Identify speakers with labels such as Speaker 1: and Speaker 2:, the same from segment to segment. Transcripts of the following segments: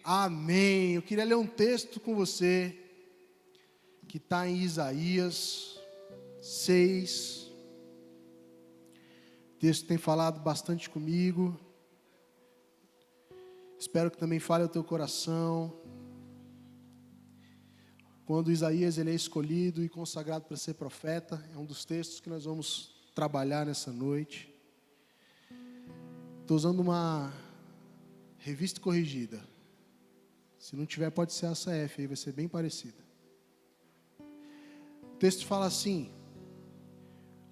Speaker 1: Amém. Eu queria ler um texto com você, que está em Isaías 6. O texto tem falado bastante comigo. Espero que também fale ao teu coração. Quando Isaías ele é escolhido e consagrado para ser profeta, é um dos textos que nós vamos trabalhar nessa noite. Estou usando uma revista corrigida. Se não tiver, pode ser a ACF, aí vai ser bem parecida. O texto fala assim: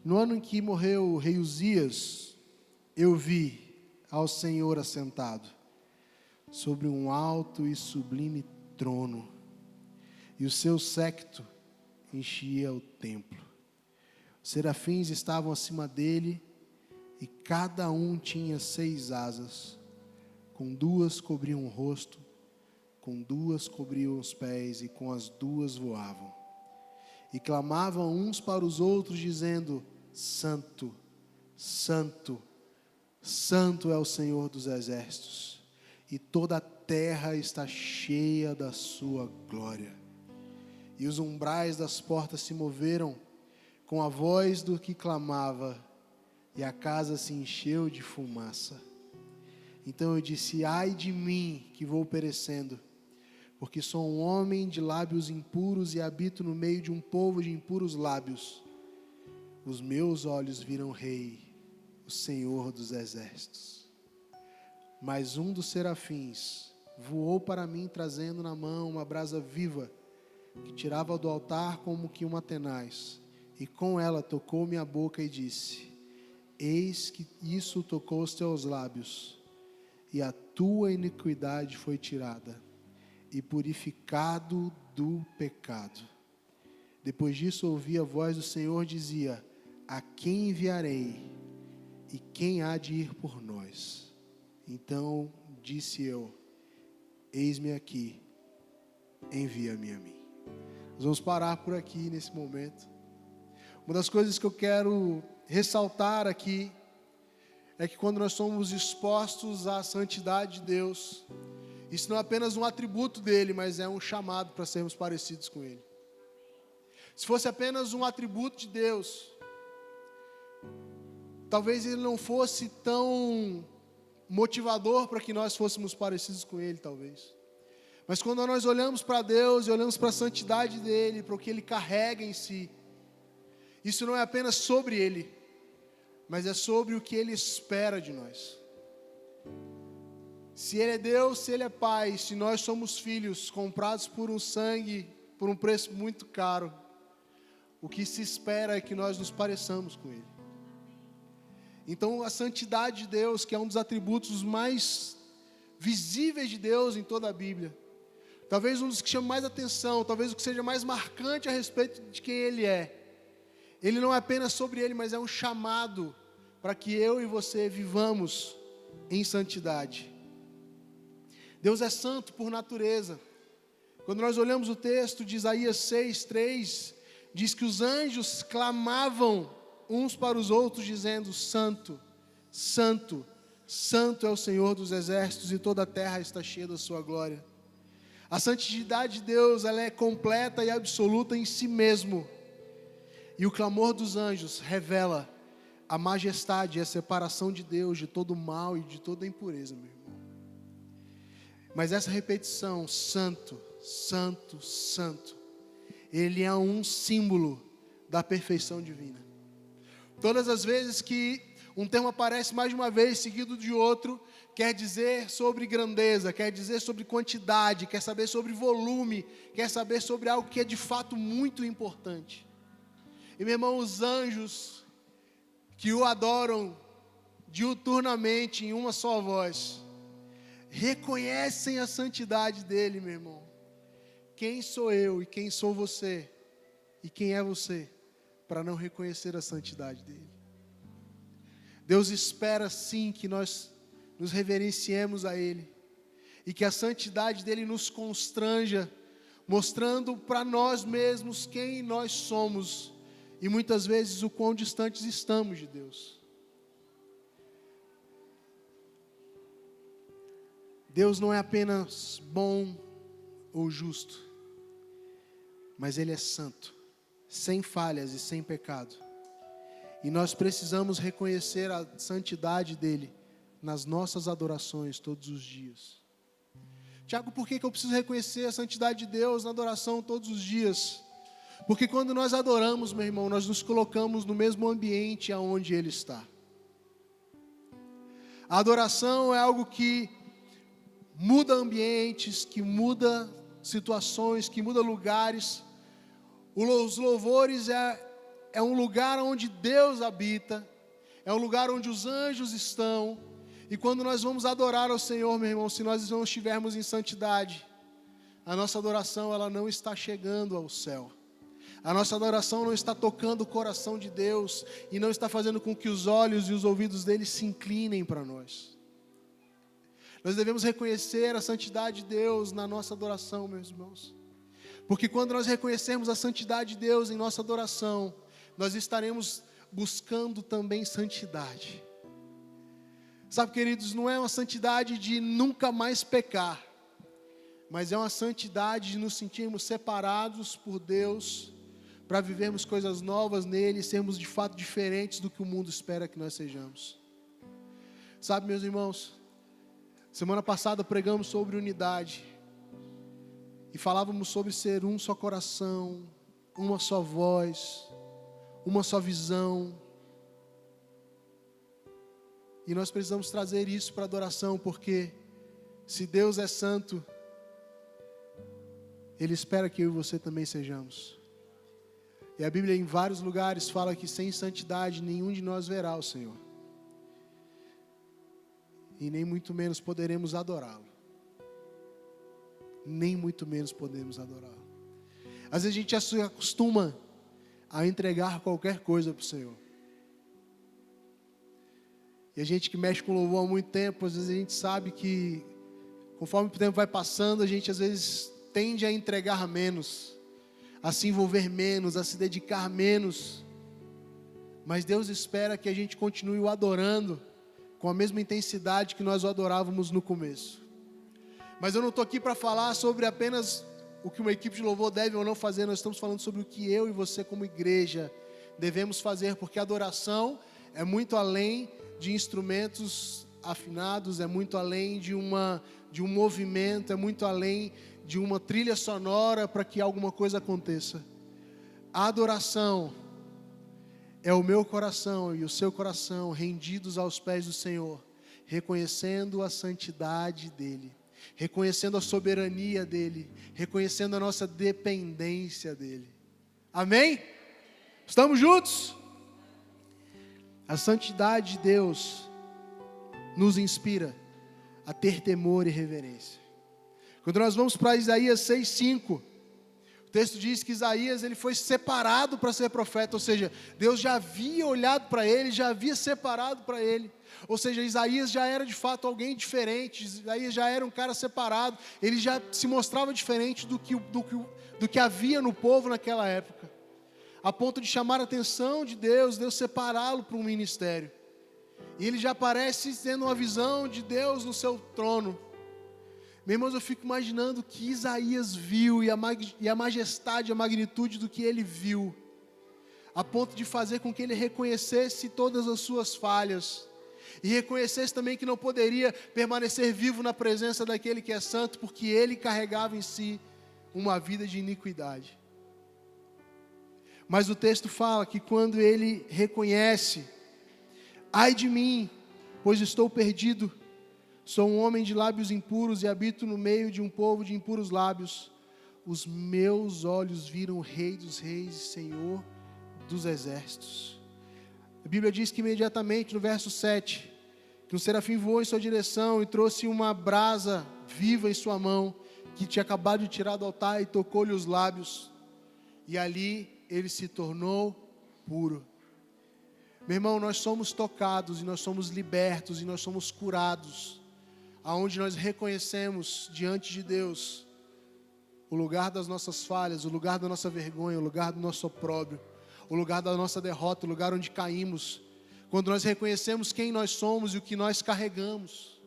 Speaker 1: no ano em que morreu o rei Uzias, eu vi ao Senhor assentado sobre um alto e sublime trono, e o seu séquito enchia o templo. Os serafins estavam acima dele, e cada um tinha 6 asas, com 2 cobriam o rosto, com 2 cobriam os pés, e com as 2 voavam. E clamavam uns para os outros, dizendo: Santo, Santo, Santo é o Senhor dos exércitos, e toda a terra está cheia da sua glória. E os umbrais das portas se moveram com a voz do que clamava, e a casa se encheu de fumaça. Então eu disse: ai de mim, que vou perecendo, porque sou um homem de lábios impuros e habito no meio de um povo de impuros lábios. Os meus olhos viram o Rei, o Senhor dos exércitos. Mas um dos serafins voou para mim, trazendo na mão uma brasa viva, que tirava do altar como que uma tenaz, e com ela tocou minha boca e disse: eis que isso tocou os teus lábios, e a tua iniquidade foi tirada, e purificado do pecado. Depois disso ouvi a voz do Senhor, dizia: a quem enviarei, e quem há de ir por nós? Então disse eu: eis-me aqui, envia-me a mim. Nós vamos parar por aqui nesse momento. Uma das coisas que eu quero ressaltar aqui é que quando nós somos expostos à santidade de Deus, isso não é apenas um atributo dele, mas é um chamado para sermos parecidos com ele. Se fosse apenas um atributo de Deus, talvez ele não fosse tão motivador para que nós fôssemos parecidos com ele, talvez. Mas quando nós olhamos para Deus e olhamos para a santidade dele, para o que ele carrega em si, isso não é apenas sobre ele, mas é sobre o que ele espera de nós. Se ele é Deus, se ele é Pai, se nós somos filhos comprados por um sangue, por um preço muito caro, o que se espera é que nós nos pareçamos com ele. Então a santidade de Deus, que é um dos atributos mais visíveis de Deus em toda a Bíblia, talvez um dos que chama mais atenção, talvez o que seja mais marcante a respeito de quem ele é, ele não é apenas sobre ele, mas é um chamado para que eu e você vivamos em santidade. Deus é santo por natureza. Quando nós olhamos o texto de Isaías 6:3, diz que os anjos clamavam uns para os outros, dizendo: Santo, Santo, Santo é o Senhor dos exércitos, e toda a terra está cheia da sua glória. A santidade de Deus, ela é completa e absoluta em si mesmo. E o clamor dos anjos revela a majestade e a separação de Deus de todo o mal e de toda a impureza, meu irmão. Mas essa repetição, santo, santo, santo, ele é um símbolo da perfeição divina. Todas as vezes que um termo aparece mais de uma vez, seguido de outro, quer dizer sobre grandeza, quer dizer sobre quantidade, quer saber sobre volume, quer saber sobre algo que é de fato muito importante. E meu irmão, os anjos que o adoram diuturnamente em uma só voz, reconhecem a santidade dele, meu irmão. Quem sou eu e quem sou você? E quem é você para não reconhecer a santidade dele? Deus espera sim que nós nos reverenciemos a ele, e que a santidade dele nos constranja, mostrando para nós mesmos quem nós somos, e muitas vezes o quão distantes estamos de Deus. Deus não é apenas bom ou justo, mas Ele é santo, sem falhas e sem pecado. E nós precisamos reconhecer a santidade dEle nas nossas adorações todos os dias. Tiago, por que eu preciso reconhecer a santidade de Deus na adoração todos os dias? Porque quando nós adoramos, meu irmão, nós nos colocamos no mesmo ambiente aonde Ele está. A adoração é algo que muda ambientes, que muda situações, que muda lugares. Os louvores é um lugar onde Deus habita, é um lugar onde os anjos estão. E quando nós vamos adorar ao Senhor, meu irmão, se nós não estivermos em santidade, a nossa adoração ela não está chegando ao céu. A nossa adoração não está tocando o coração de Deus e não está fazendo com que os olhos e os ouvidos dele se inclinem para nós. Nós devemos reconhecer a santidade de Deus na nossa adoração, meus irmãos. Porque quando nós reconhecermos a santidade de Deus em nossa adoração, nós estaremos buscando também santidade. Sabe, queridos, não é uma santidade de nunca mais pecar, mas é uma santidade de nos sentirmos separados por Deus, para vivermos coisas novas nele e sermos de fato diferentes do que o mundo espera que nós sejamos. Sabe, meus irmãos, semana passada pregamos sobre unidade e falávamos sobre ser um só coração, uma só voz, uma só visão. E nós precisamos trazer isso para a adoração, porque se Deus é santo, Ele espera que eu e você também sejamos. E a Bíblia em vários lugares fala que sem santidade nenhum de nós verá o Senhor. E nem muito menos poderemos adorá-lo. Nem muito menos podemos adorá-lo. Às vezes a gente já se acostuma a entregar qualquer coisa para o Senhor. E a gente que mexe com louvor há muito tempo, às vezes a gente sabe que conforme o tempo vai passando, a gente às vezes tende a entregar menos, a se envolver menos, a se dedicar menos. Mas Deus espera que a gente continue o adorando com a mesma intensidade que nós o adorávamos no começo. Mas eu não estou aqui para falar sobre apenas o que uma equipe de louvor deve ou não fazer. Nós estamos falando sobre o que eu e você como igreja devemos fazer, porque a adoração é muito além de instrumentos afinados, é muito além de um movimento, é muito além de uma trilha sonora para que alguma coisa aconteça. A adoração é o meu coração e o seu coração rendidos aos pés do Senhor, reconhecendo a santidade dEle, reconhecendo a soberania dEle, reconhecendo a nossa dependência dEle. Amém? Estamos juntos? A santidade de Deus nos inspira a ter temor e reverência. Quando nós vamos para Isaías 6:5, o texto diz que Isaías ele foi separado para ser profeta, ou seja, Deus já havia olhado para ele, já havia separado para ele. Ou seja, Isaías já era de fato alguém diferente, Isaías já era um cara separado, ele já se mostrava diferente do que havia no povo naquela época. A ponto de chamar a atenção de Deus separá-lo para um ministério. E ele já aparece tendo uma visão de Deus no seu trono. Meus irmãos, eu fico imaginando o que Isaías viu e a majestade, a magnitude do que ele viu, a ponto de fazer com que ele reconhecesse todas as suas falhas e reconhecesse também que não poderia permanecer vivo na presença daquele que é santo, porque ele carregava em si uma vida de iniquidade. Mas o texto fala que quando ele reconhece: ai de mim, pois estou perdido, sou um homem de lábios impuros e habito no meio de um povo de impuros lábios. Os meus olhos viram o Rei dos Reis e Senhor dos Exércitos. A Bíblia diz que imediatamente no verso 7, que um serafim voou em sua direção e trouxe uma brasa viva em sua mão, que tinha acabado de tirar do altar, e tocou-lhe os lábios. E ali ele se tornou puro. Meu irmão, nós somos tocados e nós somos libertos e nós somos curados, aonde nós reconhecemos diante de Deus o lugar das nossas falhas, o lugar da nossa vergonha, o lugar do nosso opróbrio, o lugar da nossa derrota, o lugar onde caímos. Quando nós reconhecemos quem nós somos e o que nós carregamos.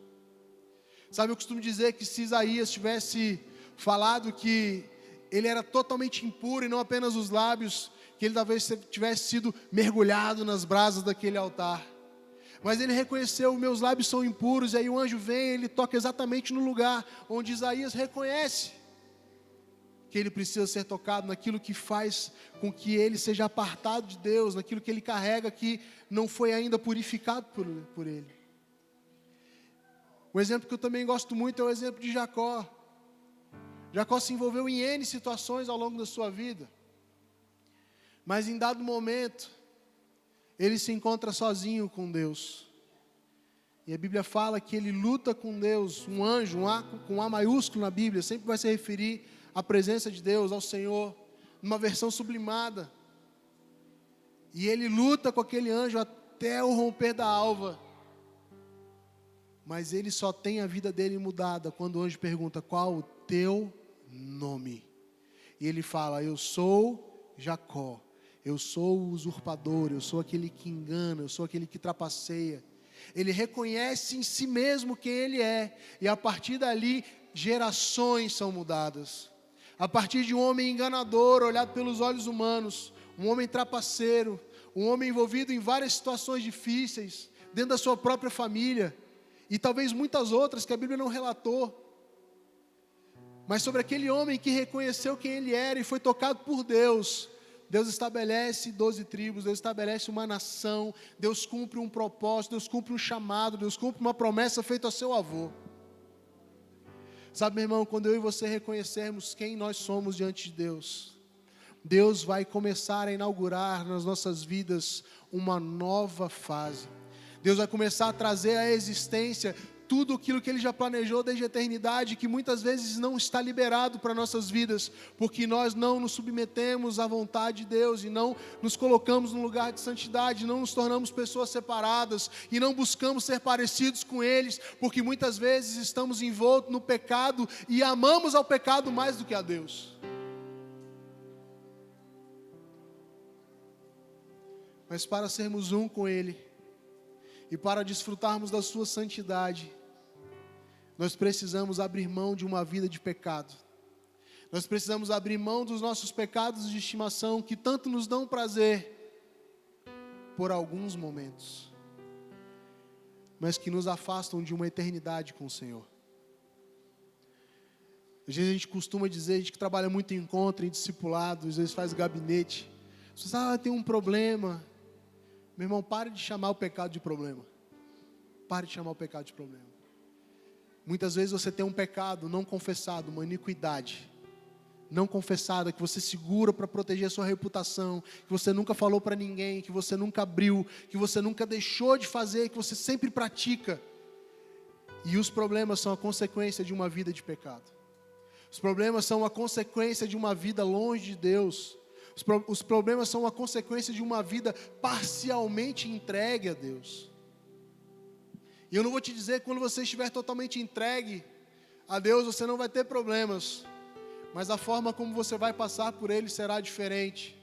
Speaker 1: Sabe, eu costumo dizer que se Isaías tivesse falado que ele era totalmente impuro e não apenas os lábios, que ele talvez tivesse sido mergulhado nas brasas daquele altar. Mas ele reconheceu: meus lábios são impuros, e aí o anjo vem, ele toca exatamente no lugar onde Isaías reconhece que ele precisa ser tocado, naquilo que faz com que ele seja apartado de Deus, naquilo que ele carrega que não foi ainda purificado por ele. Um exemplo que eu também gosto muito é o exemplo de Jacó. Jacó se envolveu em N situações ao longo da sua vida, mas em dado momento, ele se encontra sozinho com Deus. E a Bíblia fala que ele luta com Deus, um anjo, com A maiúsculo na Bíblia, sempre vai se referir à presença de Deus, ao Senhor, numa versão sublimada. E ele luta com aquele anjo até o romper da alva. Mas ele só tem a vida dele mudada quando o anjo pergunta: qual o teu nome? E ele fala: eu sou Jacó, eu sou o usurpador, eu sou aquele que engana, eu sou aquele que trapaceia. Ele reconhece em si mesmo quem ele é, e a partir dali gerações são mudadas. A partir de um homem enganador, olhado pelos olhos humanos, um homem trapaceiro, um homem envolvido em várias situações difíceis, dentro da sua própria família, e talvez muitas outras que a Bíblia não relatou, mas sobre aquele homem que reconheceu quem ele era e foi tocado por Deus, Deus estabelece 12 tribos, Deus estabelece uma nação, Deus cumpre um propósito, Deus cumpre um chamado, Deus cumpre uma promessa feita ao seu avô. Sabe, meu irmão, quando eu e você reconhecermos quem nós somos diante de Deus, Deus vai começar a inaugurar nas nossas vidas uma nova fase. Deus vai começar a trazer à existência tudo aquilo que Ele já planejou desde a eternidade, que muitas vezes não está liberado para nossas vidas, porque nós não nos submetemos à vontade de Deus, e não nos colocamos no lugar de santidade, não nos tornamos pessoas separadas, e não buscamos ser parecidos com eles, porque muitas vezes estamos envoltos no pecado, e amamos ao pecado mais do que a Deus. Mas para sermos um com Ele, e para desfrutarmos da sua santidade, nós precisamos abrir mão de uma vida de pecado. Nós precisamos abrir mão dos nossos pecados de estimação, que tanto nos dão prazer por alguns momentos, mas que nos afastam de uma eternidade com o Senhor. Às vezes a gente costuma dizer, a gente que trabalha muito em encontro, em discipulado, às vezes faz gabinete, você tem um problema. Meu irmão, pare de chamar o pecado de problema. Pare de chamar o pecado de problema. Muitas vezes você tem um pecado não confessado, uma iniquidade não confessada, que você segura para proteger a sua reputação, que você nunca falou para ninguém, que você nunca abriu, que você nunca deixou de fazer, que você sempre pratica. E os problemas são a consequência de uma vida de pecado. Os problemas são a consequência de uma vida longe de Deus. Os problemas são a consequência de uma vida parcialmente entregue a Deus. E eu não vou te dizer que quando você estiver totalmente entregue a Deus, você não vai ter problemas. Mas a forma como você vai passar por eles será diferente.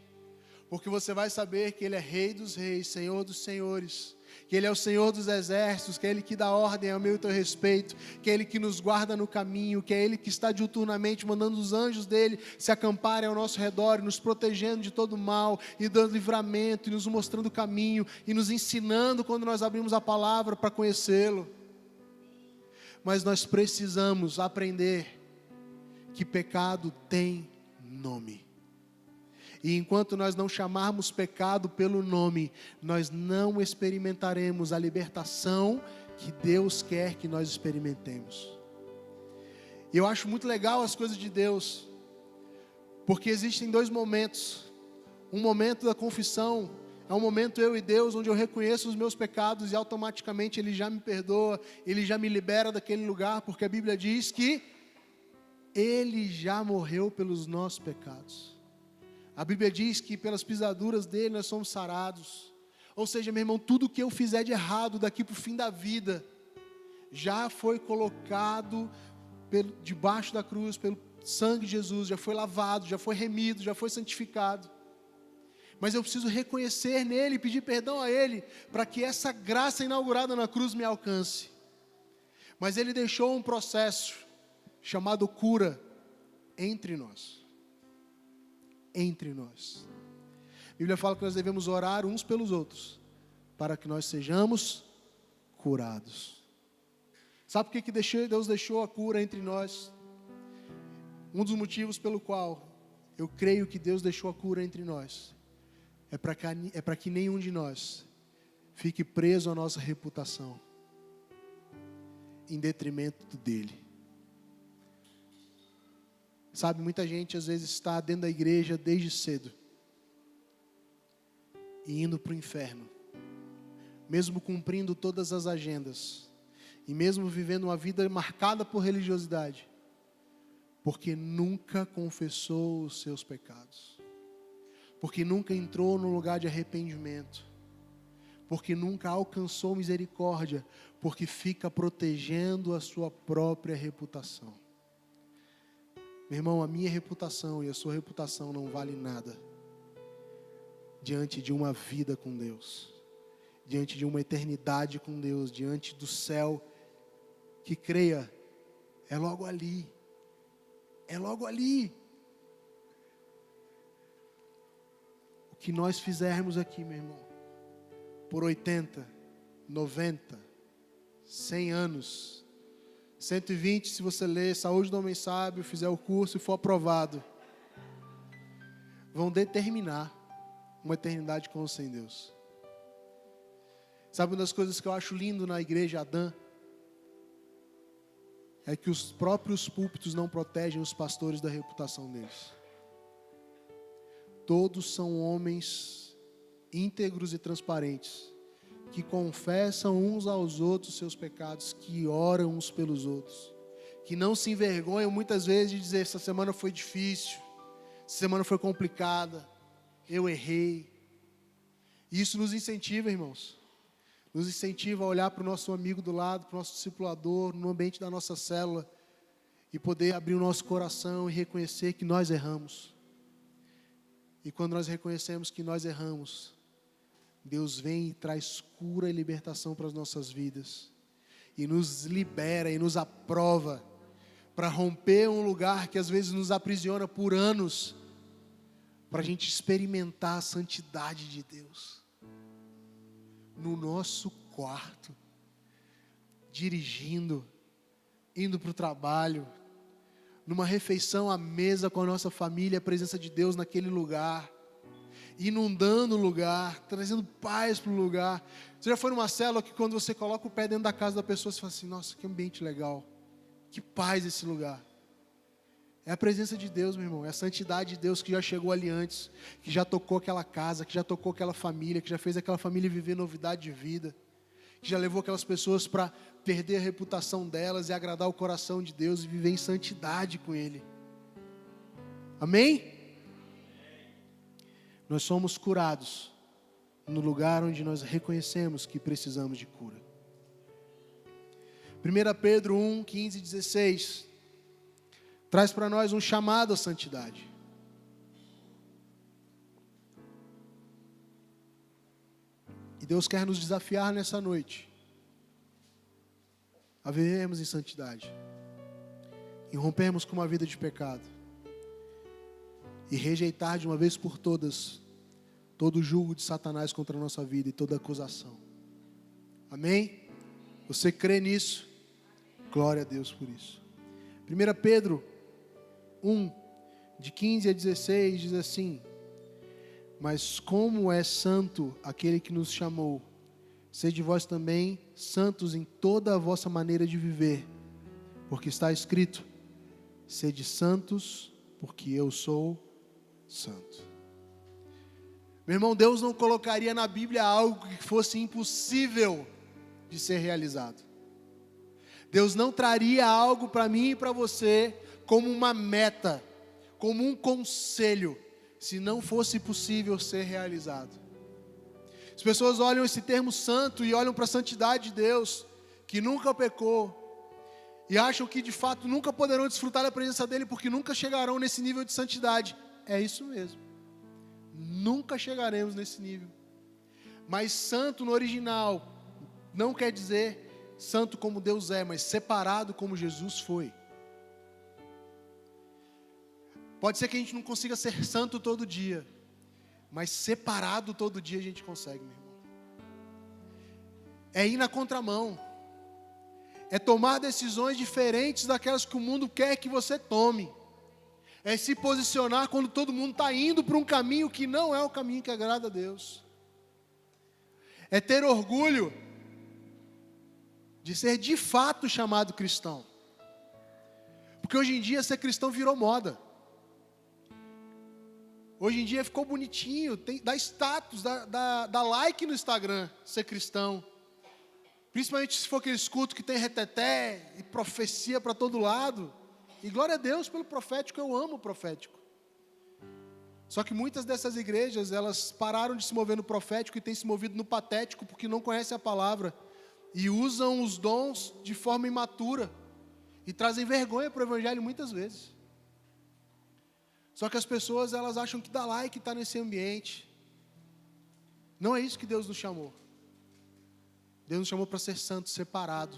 Speaker 1: Porque você vai saber que Ele é Rei dos reis, Senhor dos senhores. Que Ele é o Senhor dos exércitos, que é Ele que dá ordem ao meu e teu respeito, que é Ele que nos guarda no caminho, que é Ele que está diuturnamente mandando os anjos dEle se acamparem ao nosso redor, nos protegendo de todo mal, e dando livramento, e nos mostrando o caminho, e nos ensinando quando nós abrimos a palavra para conhecê-lo. Mas nós precisamos aprender que pecado tem nome. E enquanto nós não chamarmos pecado pelo nome, nós não experimentaremos a libertação que Deus quer que nós experimentemos. E eu acho muito legal as coisas de Deus, porque existem dois momentos. Um momento da confissão, é um momento eu e Deus, onde eu reconheço os meus pecados e automaticamente Ele já me perdoa, Ele já me libera daquele lugar, porque a Bíblia diz que Ele já morreu pelos nossos pecados. A Bíblia diz que pelas pisaduras dele nós somos sarados. Ou seja, meu irmão, tudo que eu fizer de errado daqui para o fim da vida, já foi colocado debaixo da cruz, pelo sangue de Jesus, já foi lavado, já foi remido, já foi santificado. Mas eu preciso reconhecer nele e pedir perdão a Ele, para que essa graça inaugurada na cruz me alcance. Mas Ele deixou um processo chamado cura entre nós. Entre nós. A Bíblia fala que nós devemos orar uns pelos outros, para que nós sejamos curados. Sabe por que Deus deixou a cura entre nós? Um dos motivos pelo qual eu creio que Deus deixou a cura entre nós é para que nenhum de nós fique preso à nossa reputação, em detrimento dele. Sabe, muita gente às vezes está dentro da igreja desde cedo e indo para o inferno, mesmo cumprindo todas as agendas e mesmo vivendo uma vida marcada por religiosidade, porque nunca confessou os seus pecados, porque nunca entrou no lugar de arrependimento, porque nunca alcançou misericórdia, porque fica protegendo a sua própria reputação. Meu irmão, a minha reputação e a sua reputação não vale nada diante de uma vida com Deus, diante de uma eternidade com Deus, diante do céu, que creia, é logo ali. É logo ali. O que nós fizermos aqui, meu irmão, por 80, 90, 100 anos, 120, se você ler Saúde do Homem Sábio, fizer o curso e for aprovado, vão determinar uma eternidade com ou sem Deus. Sabe uma das coisas que eu acho lindo na igreja Adã? É que os próprios púlpitos não protegem os pastores da reputação deles. Todos são homens íntegros e transparentes, que confessam uns aos outros seus pecados, que oram uns pelos outros, que não se envergonham muitas vezes de dizer: essa semana foi difícil, essa semana foi complicada, eu errei. Isso nos incentiva, irmãos. Nos incentiva a olhar para o nosso amigo do lado, para o nosso discipulador, no ambiente da nossa célula, e poder abrir o nosso coração e reconhecer que nós erramos. E quando nós reconhecemos que nós erramos, Deus vem e traz cura e libertação para as nossas vidas, e nos libera e nos aprova, para romper um lugar que às vezes nos aprisiona por anos, para a gente experimentar a santidade de Deus. No nosso quarto, dirigindo, indo para o trabalho, numa refeição à mesa com a nossa família, a presença de Deus naquele lugar, inundando o lugar, trazendo paz para o lugar. Você já foi numa célula que quando você coloca o pé dentro da casa da pessoa, você fala assim: nossa, que ambiente legal, que paz esse lugar. É a presença de Deus, meu irmão, é a santidade de Deus que já chegou ali antes, que já tocou aquela casa, que já tocou aquela família, que já fez aquela família viver novidade de vida, que já levou aquelas pessoas para perder a reputação delas e agradar o coração de Deus e viver em santidade com Ele. Amém? Nós somos curados no lugar onde nós reconhecemos que precisamos de cura. 1 Pedro 1, 15 e 16... traz para nós um chamado à santidade. E Deus quer nos desafiar nessa noite a vivermos em santidade, e rompermos com uma vida de pecado, e rejeitar de uma vez por todas todo o jugo de Satanás contra a nossa vida e toda acusação. Amém? Você crê nisso? Glória a Deus por isso. 1 Pedro 1, de 15 a 16, diz assim: mas como é santo aquele que nos chamou, sede vós também santos em toda a vossa maneira de viver, porque está escrito: sede santos, porque eu sou santo. Meu irmão, Deus não colocaria na Bíblia algo que fosse impossível de ser realizado. Deus não traria algo para mim e para você como uma meta, como um conselho, se não fosse possível ser realizado. As pessoas olham esse termo santo e olham para a santidade de Deus, que nunca pecou, e acham que de fato nunca poderão desfrutar da presença dEle, porque nunca chegarão nesse nível de santidade. É isso mesmo, nunca chegaremos nesse nível. Mas santo no original não quer dizer santo como Deus é, mas separado como Jesus foi. Pode ser que a gente não consiga ser santo todo dia, mas separado todo dia a gente consegue, meu irmão. É ir na contramão. É tomar decisões diferentes daquelas que o mundo quer que você tome. É se posicionar quando todo mundo está indo para um caminho que não é o caminho que agrada a Deus. É ter orgulho de ser de fato chamado cristão. Porque hoje em dia ser cristão virou moda. Hoje em dia ficou bonitinho, dá status, dá like no Instagram, ser cristão. Principalmente se for aqueles cultos que tem reteté e profecia para todo lado. E glória a Deus pelo profético, eu amo o profético. Só que muitas dessas igrejas, elas pararam de se mover no profético e têm se movido no patético, porque não conhecem a palavra. E usam os dons de forma imatura. E trazem vergonha para o evangelho muitas vezes. Só que as pessoas, elas acham que dá like está nesse ambiente. Não é isso que Deus nos chamou. Deus nos chamou para ser santo, separado.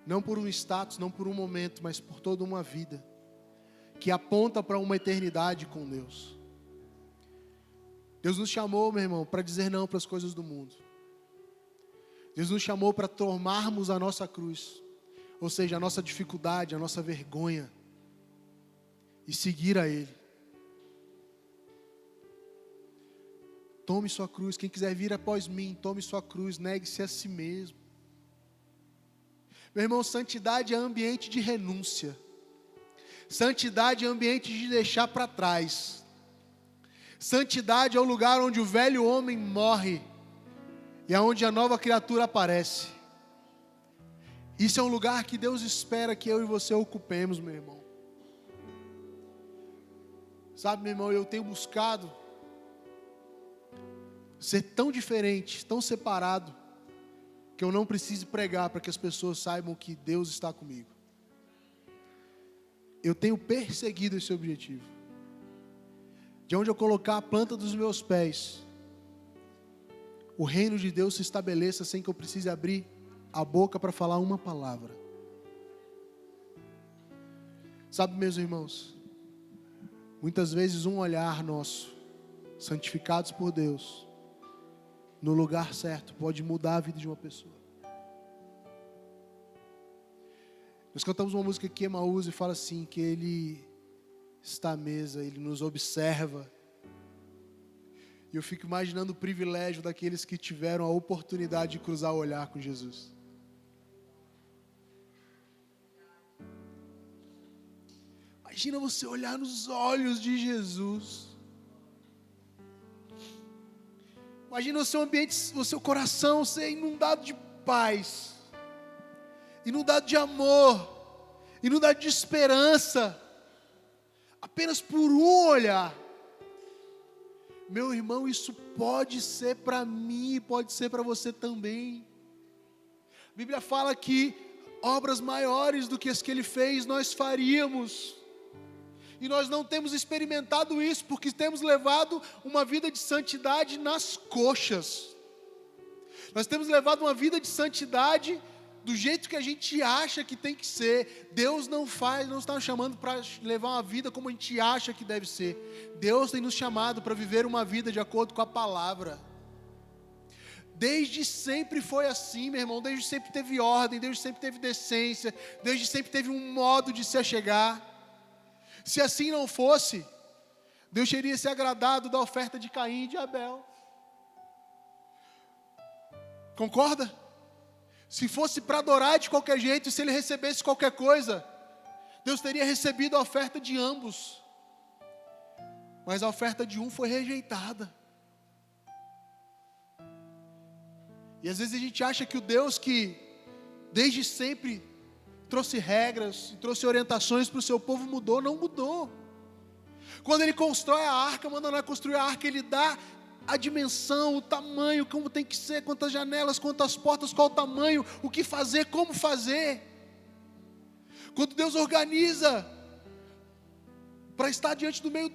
Speaker 1: Não por um status, não por um momento, mas por toda uma vida. Que aponta para uma eternidade com Deus. Deus nos chamou, meu irmão, para dizer não para as coisas do mundo. Deus nos chamou para tomarmos a nossa cruz. Ou seja, a nossa dificuldade, a nossa vergonha. E seguir a Ele. Tome sua cruz. Quem quiser vir após mim, tome sua cruz. Negue-se a si mesmo. Meu irmão, santidade é ambiente de renúncia. Santidade é ambiente de deixar para trás. Santidade é o lugar onde o velho homem morre. E é onde a nova criatura aparece. Isso é um lugar que Deus espera que eu e você ocupemos, meu irmão. Sabe, meu irmão, eu tenho buscado ser tão diferente, tão separado, que eu não preciso pregar para que as pessoas saibam que Deus está comigo. Eu tenho perseguido esse objetivo. De onde eu colocar a planta dos meus pés, o reino de Deus se estabeleça sem que eu precise abrir a boca para falar uma palavra. Sabe, meus irmãos, muitas vezes um olhar nosso, santificados por Deus, no lugar certo, pode mudar a vida de uma pessoa. Nós cantamos uma música aqui, Emaús, e fala assim, que Ele está à mesa, Ele nos observa. E eu fico imaginando o privilégio daqueles que tiveram a oportunidade de cruzar o olhar com Jesus. Imagina você olhar nos olhos de Jesus. Imagina o seu ambiente, o seu coração ser inundado de paz, inundado de amor, inundado de esperança, apenas por um olhar. Meu irmão, isso pode ser para mim, pode ser para você também. A Bíblia fala que obras maiores do que as que Ele fez, nós faríamos. E nós não temos experimentado isso, porque temos levado uma vida de santidade nas coxas. Nós temos levado uma vida de santidade do jeito que a gente acha que tem que ser. Deus não está nos chamando para levar uma vida como a gente acha que deve ser. Deus tem nos chamado para viver uma vida de acordo com a palavra. Desde sempre foi assim, meu irmão. Desde sempre teve ordem, desde sempre teve decência, desde sempre teve um modo de se achegar. Se assim não fosse, Deus teria se agradado da oferta de Caim e de Abel. Concorda? Se fosse para adorar de qualquer jeito, se ele recebesse qualquer coisa, Deus teria recebido a oferta de ambos. Mas a oferta de um foi rejeitada. E às vezes a gente acha que o Deus que desde sempre trouxe regras, trouxe orientações para o seu povo, mudou. Não mudou. Quando Ele constrói a arca, manda nós construir a arca, Ele dá a dimensão, o tamanho, como tem que ser, quantas janelas, quantas portas, qual o tamanho, o que fazer, como fazer. Quando Deus organiza para estar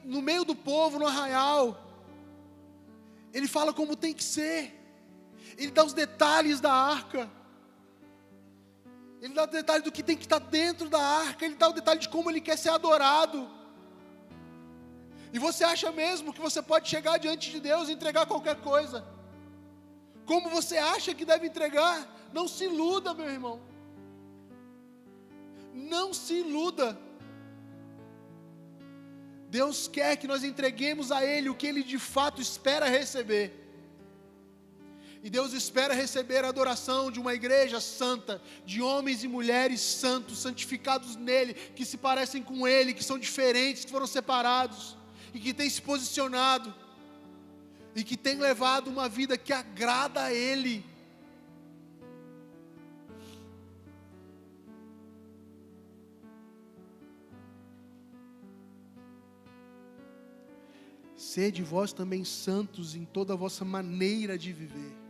Speaker 1: no meio do povo, no arraial, Ele fala como tem que ser. Ele dá os detalhes da arca. Ele dá o detalhe do que tem que estar dentro da arca. Ele dá o detalhe de como Ele quer ser adorado. E você acha mesmo que você pode chegar diante de Deus e entregar qualquer coisa? Como você acha que deve entregar? Não se iluda, meu irmão. Não se iluda. Deus quer que nós entreguemos a Ele o que Ele de fato espera receber. E Deus espera receber a adoração de uma igreja santa, de homens e mulheres santos, santificados nele, que se parecem com Ele, que são diferentes, que foram separados, e que têm se posicionado, e que têm levado uma vida que agrada a Ele. Sede vós também santos em toda a vossa maneira de viver.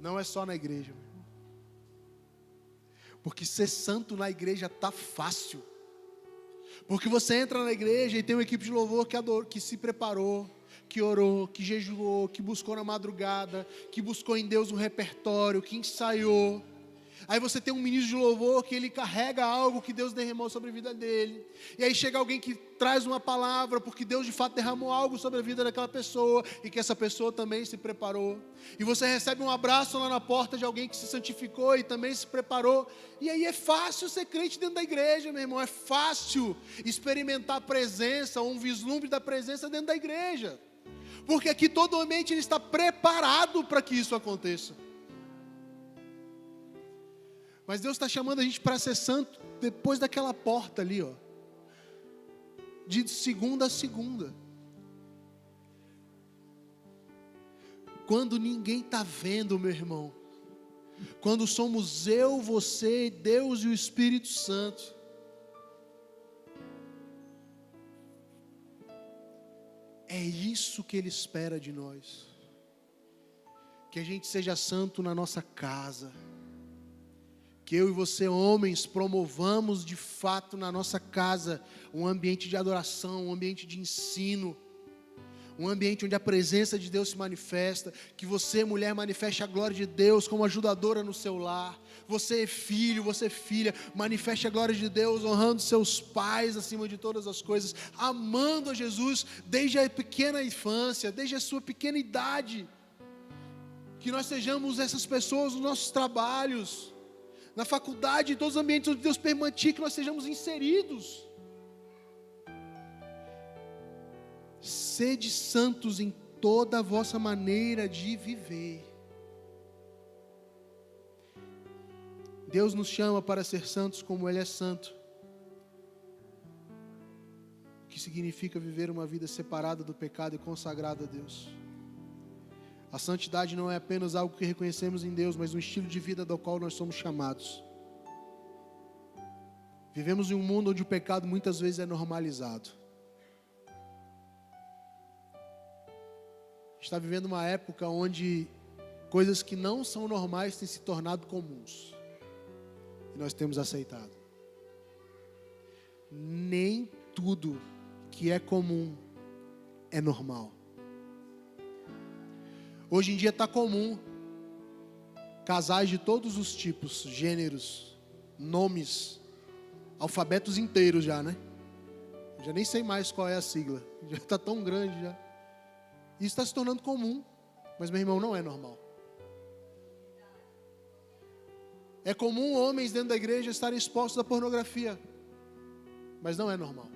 Speaker 1: Não é só na igreja, meu irmão. Porque ser santo na igreja está fácil. Porque você entra na igreja e tem uma equipe de louvor que se preparou, que orou, que jejuou, que buscou na madrugada, que buscou em Deus um repertório, que ensaiou. Aí você tem um ministro de louvor que ele carrega algo que Deus derramou sobre a vida dele. E aí chega alguém que traz uma palavra, porque Deus de fato derramou algo sobre a vida daquela pessoa, e que essa pessoa também se preparou. E você recebe um abraço lá na porta de alguém que se santificou e também se preparou. E aí é fácil ser crente dentro da igreja, meu irmão. É fácil experimentar a presença, ou um vislumbre da presença dentro da igreja. Porque aqui todo o ambiente ele está preparado para que isso aconteça. Mas Deus está chamando a gente para ser santo depois daquela porta ali, ó. De segunda a segunda. Quando ninguém está vendo, meu irmão. Quando somos eu, você, Deus e o Espírito Santo. É isso que Ele espera de nós. Que a gente seja santo na nossa casa. Que eu e você, homens, promovamos de fato na nossa casa um ambiente de adoração, um ambiente de ensino, um ambiente onde a presença de Deus se manifesta. Que você, mulher, manifeste a glória de Deus como ajudadora no seu lar. Você, filho, você, filha, manifeste a glória de Deus honrando seus pais acima de todas as coisas, amando a Jesus desde a pequena infância, desde a sua pequena idade. Que nós sejamos essas pessoas nos nossos trabalhos, na faculdade, em todos os ambientes onde Deus permitir que nós sejamos inseridos. Sede santos em toda a vossa maneira de viver. Deus nos chama para ser santos como Ele é santo. O que significa viver uma vida separada do pecado e consagrada a Deus. A santidade não é apenas algo que reconhecemos em Deus, mas um estilo de vida do qual nós somos chamados. Vivemos em um mundo onde o pecado muitas vezes é normalizado. Está vivendo uma época onde coisas que não são normais têm se tornado comuns. E nós temos aceitado. Nem tudo que é comum é normal. Hoje em dia está comum casais de todos os tipos, gêneros, nomes, alfabetos inteiros já, né? Já nem sei mais qual é a sigla, já está tão grande já. Isso está se tornando comum, mas meu irmão, não é normal. É comum homens dentro da igreja estarem expostos à pornografia, mas não é normal.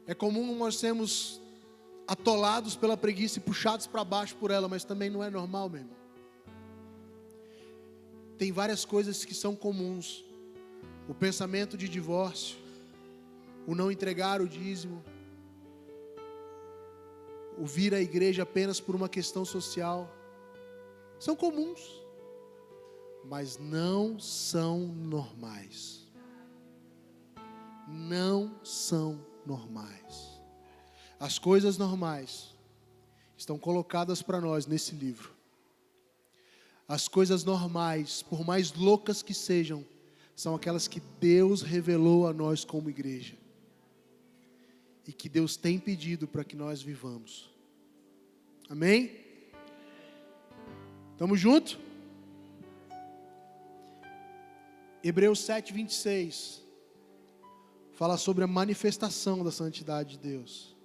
Speaker 1: É comum nós sermos atolados pela preguiça e puxados para baixo por ela, mas também não é normal, meu irmão. Tem várias coisas que são comuns. O pensamento de divórcio, o não entregar o dízimo, o vir à igreja apenas por uma questão social, são comuns, mas não são normais. Não são normais. As coisas normais estão colocadas para nós nesse livro. As coisas normais, por mais loucas que sejam, são aquelas que Deus revelou a nós como igreja. E que Deus tem pedido para que nós vivamos. Amém? Estamos juntos? Hebreus 7:26 fala sobre a manifestação da santidade de Deus.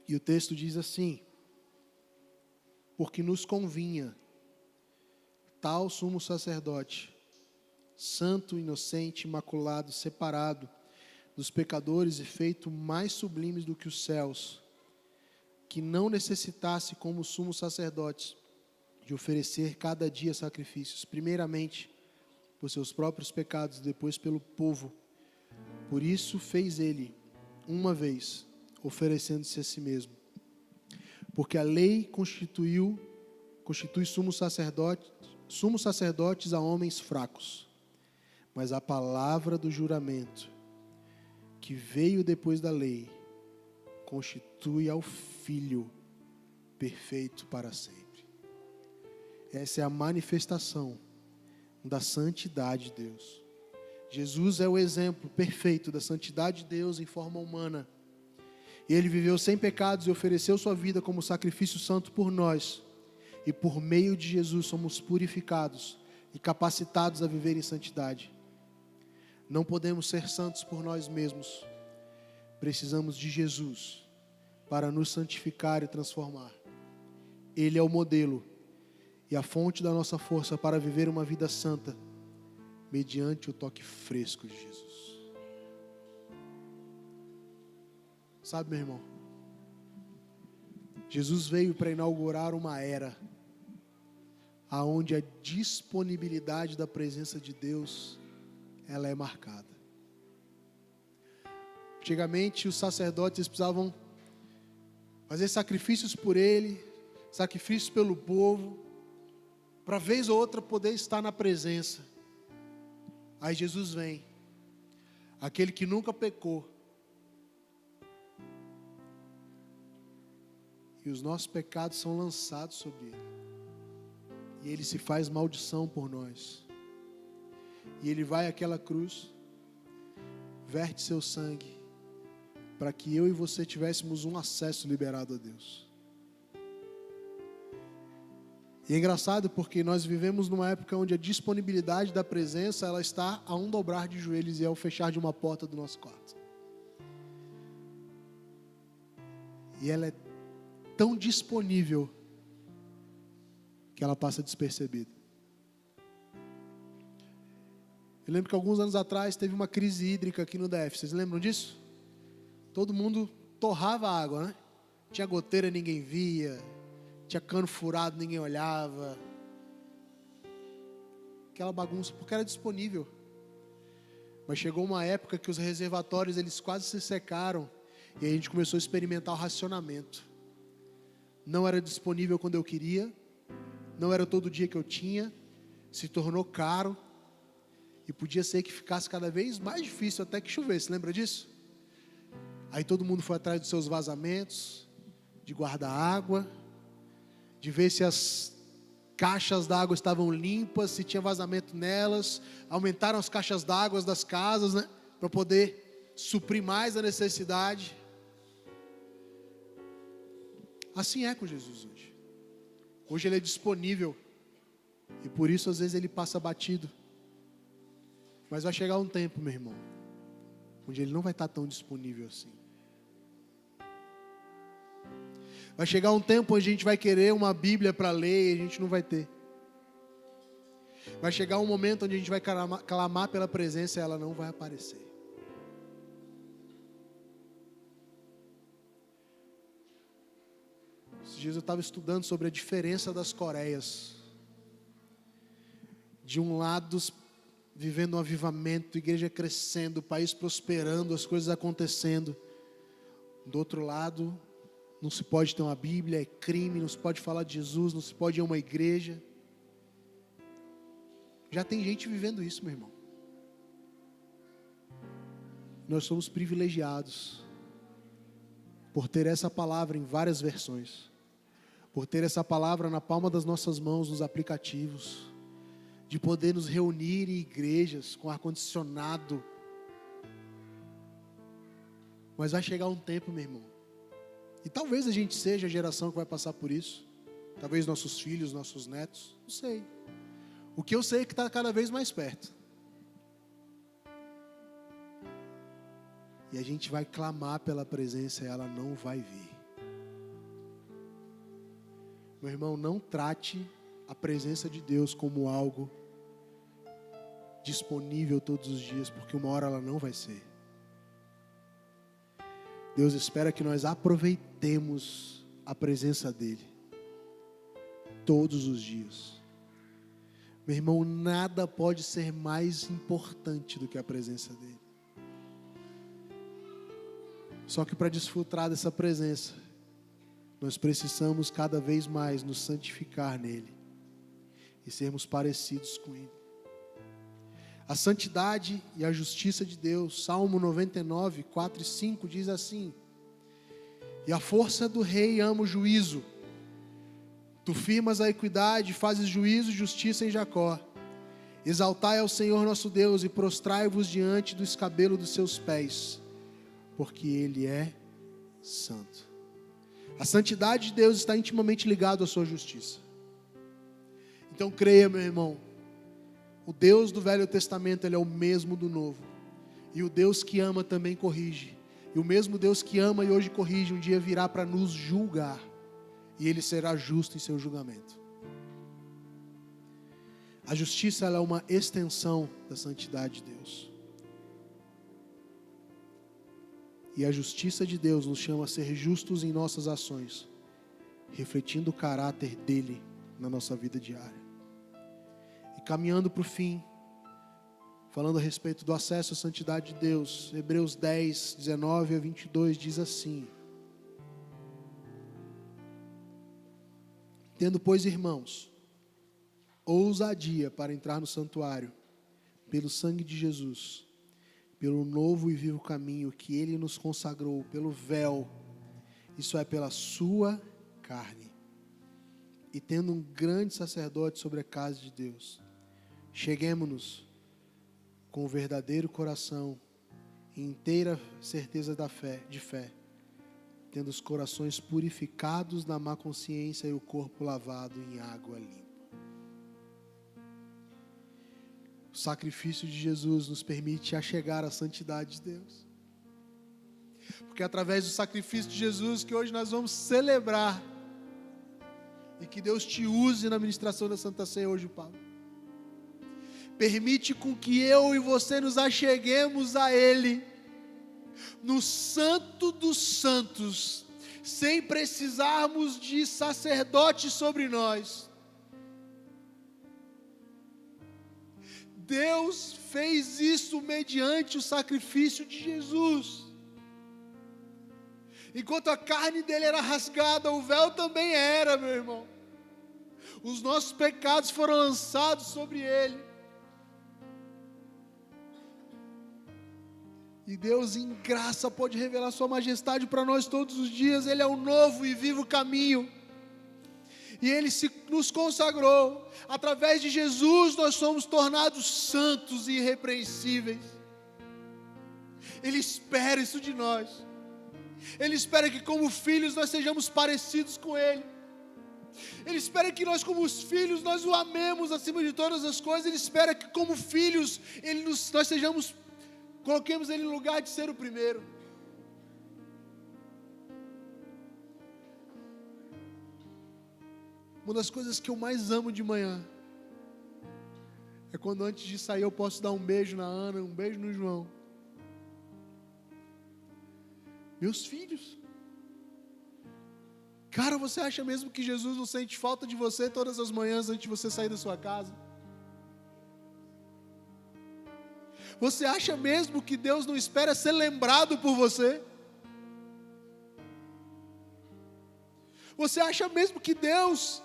Speaker 1: E o texto diz assim: porque nos convinha tal sumo sacerdote, santo, inocente, imaculado, separado dos pecadores e feito mais sublimes do que os céus, que não necessitasse, como sumo sacerdote, de oferecer cada dia sacrifícios, primeiramente por seus próprios pecados, depois pelo povo. Por isso fez ele, uma vez, oferecendo-se a si mesmo. Porque a lei constitui sumos sacerdotes a homens fracos. Mas a palavra do juramento, que veio depois da lei, constitui ao Filho perfeito para sempre. Essa é a manifestação da santidade de Deus. Jesus é o exemplo perfeito da santidade de Deus em forma humana. Ele viveu sem pecados e ofereceu sua vida como sacrifício santo por nós. E por meio de Jesus somos purificados e capacitados a viver em santidade. Não podemos ser santos por nós mesmos. Precisamos de Jesus para nos santificar e transformar. Ele é o modelo e a fonte da nossa força para viver uma vida santa, mediante o toque fresco de Jesus. Sabe, meu irmão, Jesus veio para inaugurar uma era aonde a disponibilidade da presença de Deus, ela é marcada. Antigamente os sacerdotes precisavam fazer sacrifícios por ele, sacrifícios pelo povo, para vez ou outra poder estar na presença. Aí Jesus vem, aquele que nunca pecou, e os nossos pecados são lançados sobre ele, e ele se faz maldição por nós, e ele vai àquela cruz, verte seu sangue, para que eu e você tivéssemos um acesso liberado a Deus. E é engraçado porque nós vivemos numa época onde a disponibilidade da presença, ela está a um dobrar de joelhos e ao fechar de uma porta do nosso quarto. E ela é tão disponível que ela passa despercebida. Eu lembro que alguns anos atrás teve uma crise hídrica aqui no DF. Vocês lembram disso? Todo mundo torrava água, né? Tinha goteira, ninguém via. Tinha cano furado, ninguém olhava. Aquela bagunça, porque era disponível. Mas chegou uma época que os reservatórios, eles quase se secaram. E a gente começou a experimentar o racionamento. Não era disponível quando eu queria. Não era todo dia que eu tinha. Se tornou caro. E podia ser que ficasse cada vez mais difícil até que chovesse. Lembra disso? Aí todo mundo foi atrás dos seus vazamentos, de guardar água, de ver se as caixas d'água estavam limpas, se tinha vazamento nelas. Aumentaram as caixas d'água das casas, né? Para poder suprir mais a necessidade. Assim é com Jesus hoje. Hoje ele é disponível. E por isso às vezes ele passa batido. Mas vai chegar um tempo, meu irmão, onde ele não vai estar tão disponível assim. Vai chegar um tempo onde a gente vai querer uma Bíblia para ler e a gente não vai ter. Vai chegar um momento onde a gente vai clamar pela presença e ela não vai aparecer. Esses dias eu estava estudando sobre a diferença das Coreias. De um lado, vivendo um avivamento, igreja crescendo, o país prosperando, as coisas acontecendo. Do outro lado, não se pode ter uma Bíblia, é crime, não se pode falar de Jesus, não se pode ir a uma igreja. Já tem gente vivendo isso, meu irmão. Nós somos privilegiados por ter essa palavra em várias versões, por ter essa palavra na palma das nossas mãos, nos aplicativos, de poder nos reunir em igrejas com ar-condicionado. Mas vai chegar um tempo, meu irmão, E talvez a gente seja a geração que vai passar por isso. Talvez nossos filhos, nossos netos, não sei. O que eu sei é que está cada vez mais perto. E a gente vai clamar pela presença e ela não vai vir. Meu irmão, não trate a presença de Deus como algo disponível todos os dias, porque uma hora ela não vai ser. Deus espera que nós aproveitemos a presença dEle todos os dias. Meu irmão, nada pode ser mais importante do que a presença dEle. Só que para desfrutar dessa presença, nós precisamos cada vez mais nos santificar nele e sermos parecidos com Ele. A santidade e a justiça de Deus, Salmo 99, 4 e 5 diz assim: e a força do rei ama o juízo, tu firmas a equidade, fazes juízo e justiça em Jacó. Exaltai ao Senhor nosso Deus e prostrai-vos diante do escabelo dos seus pés, porque Ele é santo. A santidade de Deus está intimamente ligada à sua justiça. Então creia, meu irmão, o Deus do Velho Testamento, Ele é o mesmo do Novo. E o Deus que ama também corrige. E o mesmo Deus que ama e hoje corrige, um dia virá para nos julgar. E Ele será justo em seu julgamento. A justiça, ela é uma extensão da santidade de Deus. E a justiça de Deus nos chama a ser justos em nossas ações, refletindo o caráter dEle na nossa vida diária. E caminhando para o fim, falando a respeito do acesso à santidade de Deus, Hebreus 10, 19 a 22 diz assim: tendo, pois, irmãos, ousadia para entrar no santuário, pelo sangue de Jesus, pelo novo e vivo caminho que Ele nos consagrou, pelo véu, isso é, pela sua carne, e tendo um grande sacerdote sobre a casa de Deus, cheguemo-nos com o verdadeiro coração e inteira certeza de fé, tendo os corações purificados da má consciência e o corpo lavado em água limpa. O sacrifício de Jesus nos permite achegar à santidade de Deus. Porque é através do sacrifício de Jesus que hoje nós vamos celebrar, e que Deus te use na ministração da Santa Ceia hoje, Pai. Permite com que eu e você nos acheguemos a Ele, no Santo dos Santos, sem precisarmos de sacerdote sobre nós. Deus fez isso mediante o sacrifício de Jesus. Enquanto a carne dele era rasgada, o véu também era, meu irmão. Os nossos pecados foram lançados sobre ele. E Deus, em graça, pode revelar sua majestade para nós todos os dias. Ele é o novo e vivo caminho. E Ele nos consagrou. Através de Jesus nós somos tornados santos e irrepreensíveis. Ele espera isso de nós. Ele espera que como filhos nós sejamos parecidos com Ele. Ele espera que nós como os filhos nós o amemos acima de todas as coisas. Ele espera que como filhos nós sejamos, coloquemos Ele no lugar de ser o primeiro. Uma das coisas que eu mais amo de manhã é quando antes de sair eu posso dar um beijo na Ana, um beijo no João. Meus filhos. Cara, você acha mesmo que Jesus não sente falta de você todas as manhãs antes de você sair da sua casa? Você acha mesmo que Deus não espera ser lembrado por você? Você acha mesmo que Deus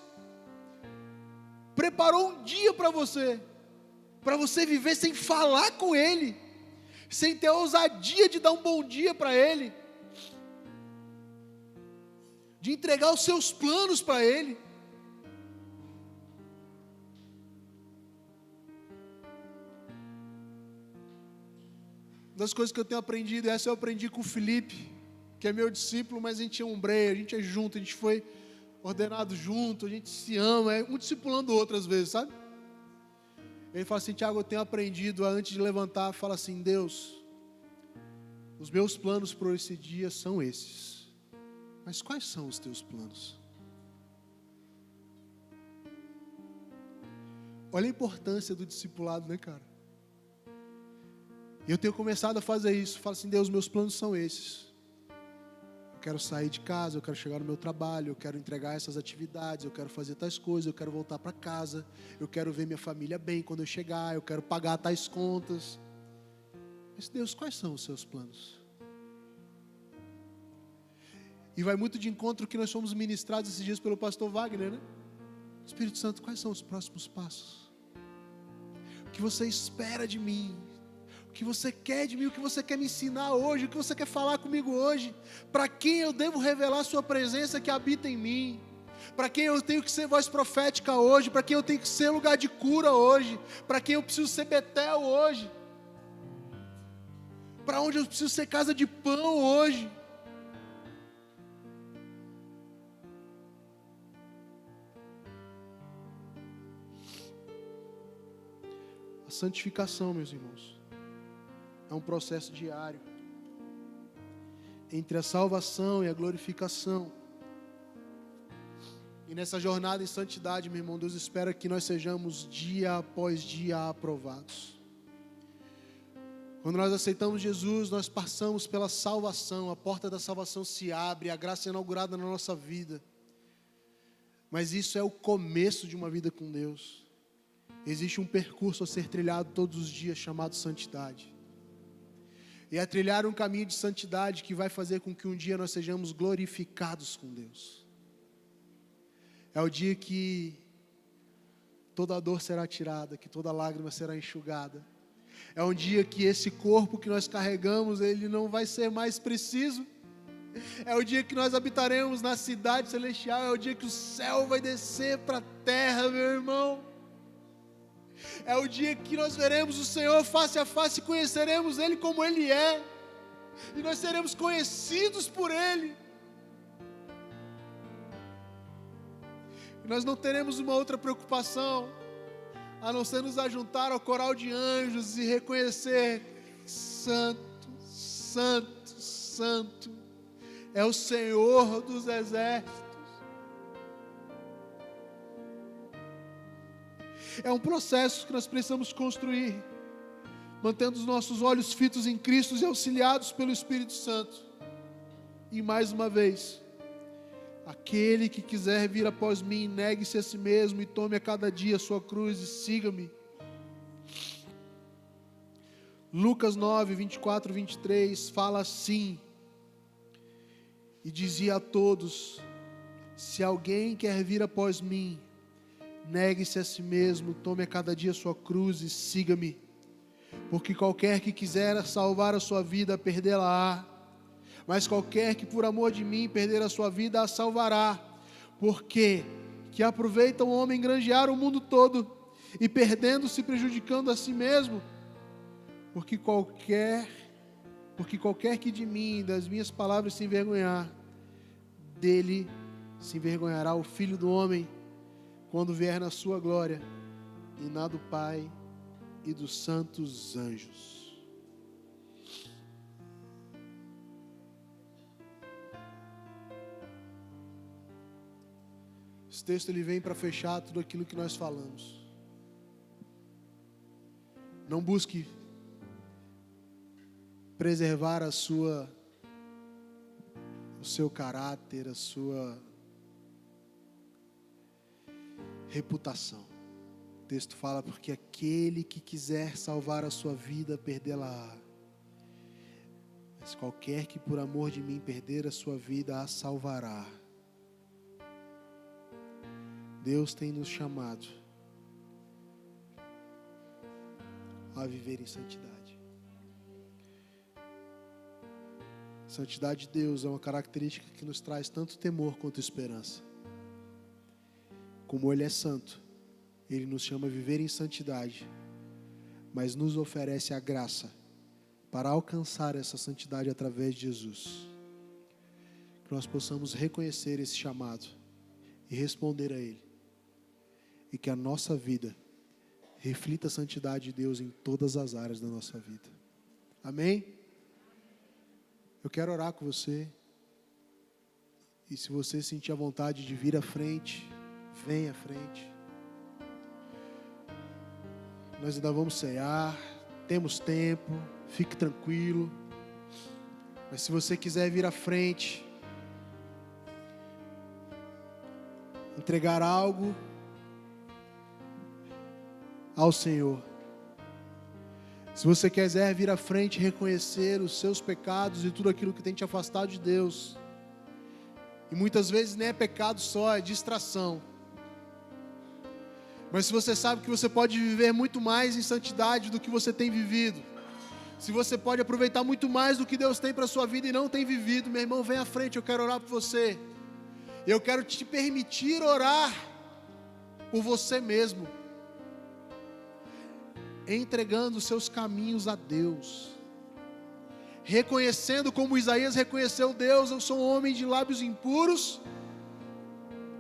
Speaker 1: preparou um dia para você viver sem falar com Ele, sem ter a ousadia de dar um bom dia para Ele, de entregar os seus planos para Ele? Uma das coisas que eu tenho aprendido, essa eu aprendi com o Felipe, que é meu discípulo, mas a gente é ombreio, a gente é junto, a gente foi ordenado junto, a gente se ama, é um discipulando o outro às vezes, sabe? Ele fala assim: Tiago, eu tenho aprendido a, antes de levantar, fala assim: Deus, os meus planos por esse dia são esses, mas quais são os teus planos? Olha a importância do discipulado, né, cara? E eu tenho começado a fazer isso. Falo assim: Deus, meus planos são esses. Eu quero sair de casa, eu quero chegar no meu trabalho, eu quero entregar essas atividades, eu quero fazer tais coisas, eu quero voltar para casa, eu quero ver minha família bem quando eu chegar, eu quero pagar tais contas. Mas Deus, quais são os seus planos? E vai muito de encontro que nós fomos ministrados esses dias pelo pastor Wagner, né? Espírito Santo, quais são os próximos passos? O que você espera de mim? O que você quer de mim? O que você quer me ensinar hoje? O que você quer falar comigo hoje? Para quem eu devo revelar a sua presença que habita em mim? Para quem eu tenho que ser voz profética hoje? Para quem eu tenho que ser lugar de cura hoje? Para quem eu preciso ser Betel hoje? Para onde eu preciso ser casa de pão hoje? A santificação, meus irmãos, é um processo diário entre a salvação e a glorificação. E nessa jornada em santidade, meu irmão, Deus espera que nós sejamos dia após dia aprovados. Quando nós aceitamos Jesus, nós passamos pela salvação, a porta da salvação se abre, a graça é inaugurada na nossa vida. Mas isso é o começo de uma vida com Deus. Existe um percurso a ser trilhado todos os dias chamado santidade. E é trilhar um caminho de santidade que vai fazer com que um dia nós sejamos glorificados com Deus. É o dia que toda dor será tirada, que toda lágrima será enxugada. É um dia que esse corpo que nós carregamos, ele não vai ser mais preciso. É o dia que nós habitaremos na cidade celestial. É o dia que o céu vai descer para a terra, meu irmão. É o dia que nós veremos o Senhor face a face e conheceremos Ele como Ele é. E nós seremos conhecidos por Ele. E nós não teremos uma outra preocupação, a não ser nos ajuntar ao coral de anjos e reconhecer: Santo, Santo, Santo, é o Senhor dos exércitos. É um processo que nós precisamos construir, mantendo os nossos olhos fitos em Cristo e auxiliados pelo Espírito Santo. E mais uma vez, aquele que quiser vir após mim, negue-se a si mesmo e tome a cada dia a sua cruz e siga-me. Lucas 9, 24, 23 fala assim: e dizia a todos: se alguém quer vir após mim, negue-se a si mesmo, tome a cada dia a sua cruz e siga-me. Porque qualquer que quiser salvar a sua vida, perdê-la-á. Mas qualquer que por amor de mim perder a sua vida, a salvará. Porque que aproveita o homem granjear o mundo todo, e perdendo-se, prejudicando a si mesmo? Porque qualquer que de mim e das minhas palavras se envergonhar, dele se envergonhará o Filho do Homem, quando vier na sua glória, e na do Pai e dos santos anjos. Esse texto ele vem para fechar tudo aquilo que nós falamos. Não busque preservar o seu caráter, a sua reputação. O texto fala: porque aquele que quiser salvar a sua vida, perdê-la-á. Mas qualquer que por amor de mim perder a sua vida, a salvará. Deus tem nos chamado a viver em santidade. Santidade de Deus é uma característica que nos traz tanto temor quanto esperança. Como Ele é santo, Ele nos chama a viver em santidade, mas nos oferece a graça para alcançar essa santidade através de Jesus. que nós possamos reconhecer esse chamado e responder a ele. E que a nossa vida reflita a santidade de Deus em todas as áreas da nossa vida. Amém? Eu quero orar com você. E se você sentir a vontade de vir à frente, venha à frente. Nós ainda vamos cear, temos tempo, fique tranquilo. Mas se você quiser vir à frente, entregar algo ao Senhor. Se você quiser vir à frente e reconhecer os seus pecados e tudo aquilo que tem te afastado de Deus. E muitas vezes nem é pecado só, é distração. Mas se você sabe que você pode viver muito mais em santidade do que você tem vivido, se você pode aproveitar muito mais do que Deus tem para a sua vida e não tem vivido, meu irmão, vem à frente, eu quero orar por você. Eu quero te permitir orar por você mesmo, entregando os seus caminhos a Deus, reconhecendo como Isaías reconheceu Deus: eu sou um homem de lábios impuros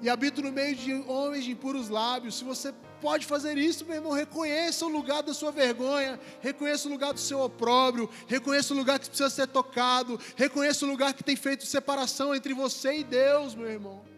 Speaker 1: e habito no meio de homens de impuros lábios. Se você pode fazer isso, meu irmão, reconheça o lugar da sua vergonha, reconheça o lugar do seu opróbrio, reconheça o lugar que precisa ser tocado, reconheça o lugar que tem feito separação entre você e Deus, meu irmão.